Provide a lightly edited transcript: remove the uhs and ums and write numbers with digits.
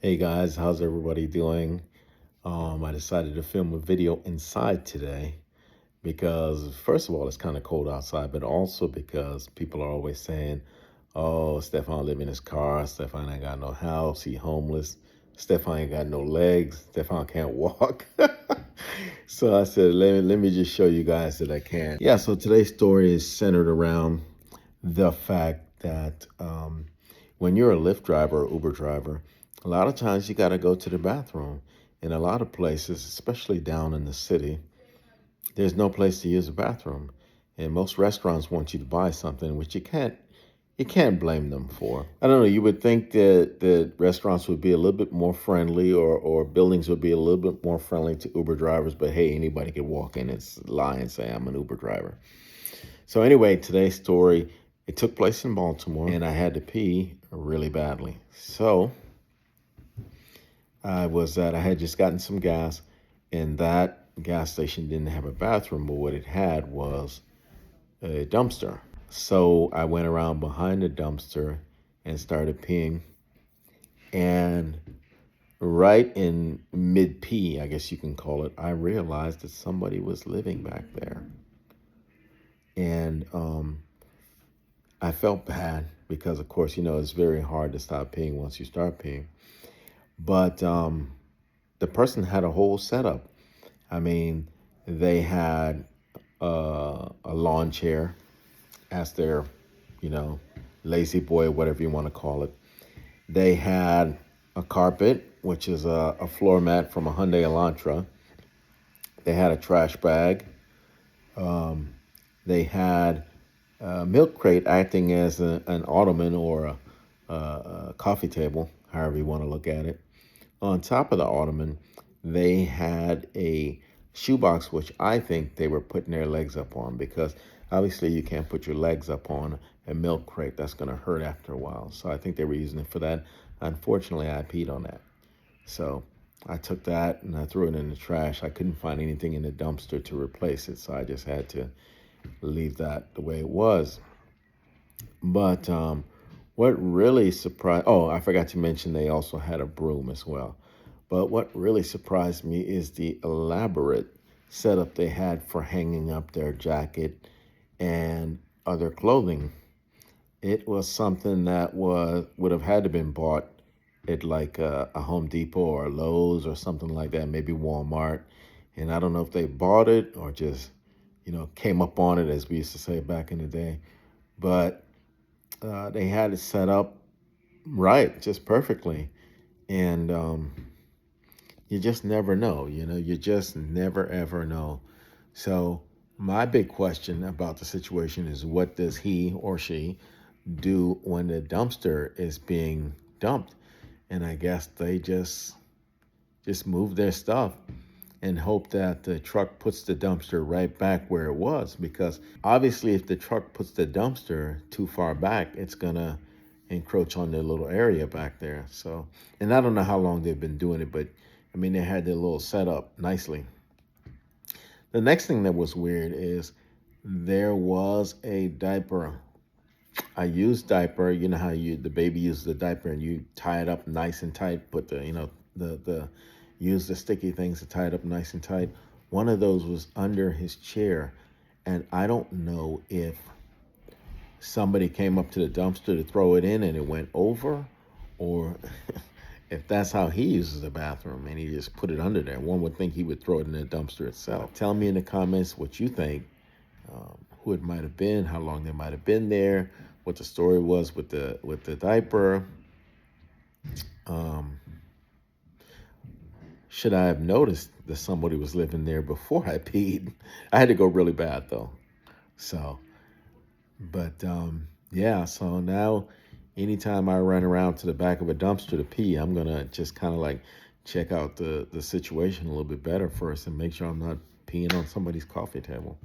Hey guys, how's everybody doing? I decided to film a video inside today because, first of all, it's kind of cold outside, but also because people are always saying, "Oh, Steffon live in his car. Steffon ain't got no house. He homeless. Steffon ain't got no legs. Steffon can't walk." So I said, let me just show you guys that I can. Yeah. So today's story is centered around the fact that when you're a Lyft driver or Uber driver, a lot of times you got to go to the bathroom. In a lot of places, especially down in the city, there's no place to use a bathroom. And most restaurants want you to buy something, which you can't blame them for. I don't know, you would think that restaurants would be a little bit more friendly or buildings would be a little bit more friendly to Uber drivers, but hey, anybody could walk in and lie and say I'm an Uber driver. So anyway, today's story, it took place in Baltimore, and I had to pee really badly. So I had just gotten some gas, and that gas station didn't have a bathroom, but what it had was a dumpster. So I went around behind the dumpster and started peeing. And right in mid pee, I guess you can call it, I realized that somebody was living back there. And I felt bad because, of course, it's very hard to stop peeing once you start peeing. But the person had a whole setup. I mean, they had a lawn chair as their, you know, lazy boy, whatever you want to call it. They had a carpet, which is a floor mat from a Hyundai Elantra. They had a trash bag. They had a milk crate acting as an ottoman or a coffee table, however you want to look at it. On top of the ottoman, they had a shoebox, which I think they were putting their legs up on, because obviously you can't put your legs up on a milk crate. That's going to hurt after a while. So I think they were using it for that. Unfortunately, I peed on that. So I took that and I threw it in the trash. I couldn't find anything in the dumpster to replace it, so I just had to leave that the way it was. But what really surprised, oh, I forgot to mention they also had a broom as well. But what really surprised me is the elaborate setup they had for hanging up their jacket and other clothing. It was something that would have had to been bought at like a Home Depot or a Lowe's or something like that, maybe Walmart. And I don't know if they bought it or just, came up on it, as we used to say back in the day. But they had it set up right, just perfectly. And you just never know, you just never, ever know. So my big question about the situation is, what does he or she do when the dumpster is being dumped? And I guess they just move their stuff and hope that the truck puts the dumpster right back where it was. Because obviously, if the truck puts the dumpster too far back, it's going to encroach on their little area back there. So, and I don't know how long they've been doing it, but I mean, they had their little setup nicely. The next thing that was weird is there was a diaper. I used diaper. You know how the baby uses the diaper and you tie it up nice and tight. Put the use the sticky things to tie it up nice and tight. One of those was under his chair, and I don't know if somebody came up to the dumpster to throw it in and it went over, or if that's how he uses the bathroom and he just put it under there. One would think he would throw it in the dumpster itself. Tell me in the comments what you think, who it might have been, how long they might have been there, what the story was with the diaper. Should I have noticed that somebody was living there before I peed? I had to go really bad though. So, but yeah, so now anytime I run around to the back of a dumpster to pee, I'm gonna just kind of like check out the situation a little bit better first and make sure I'm not peeing on somebody's coffee table.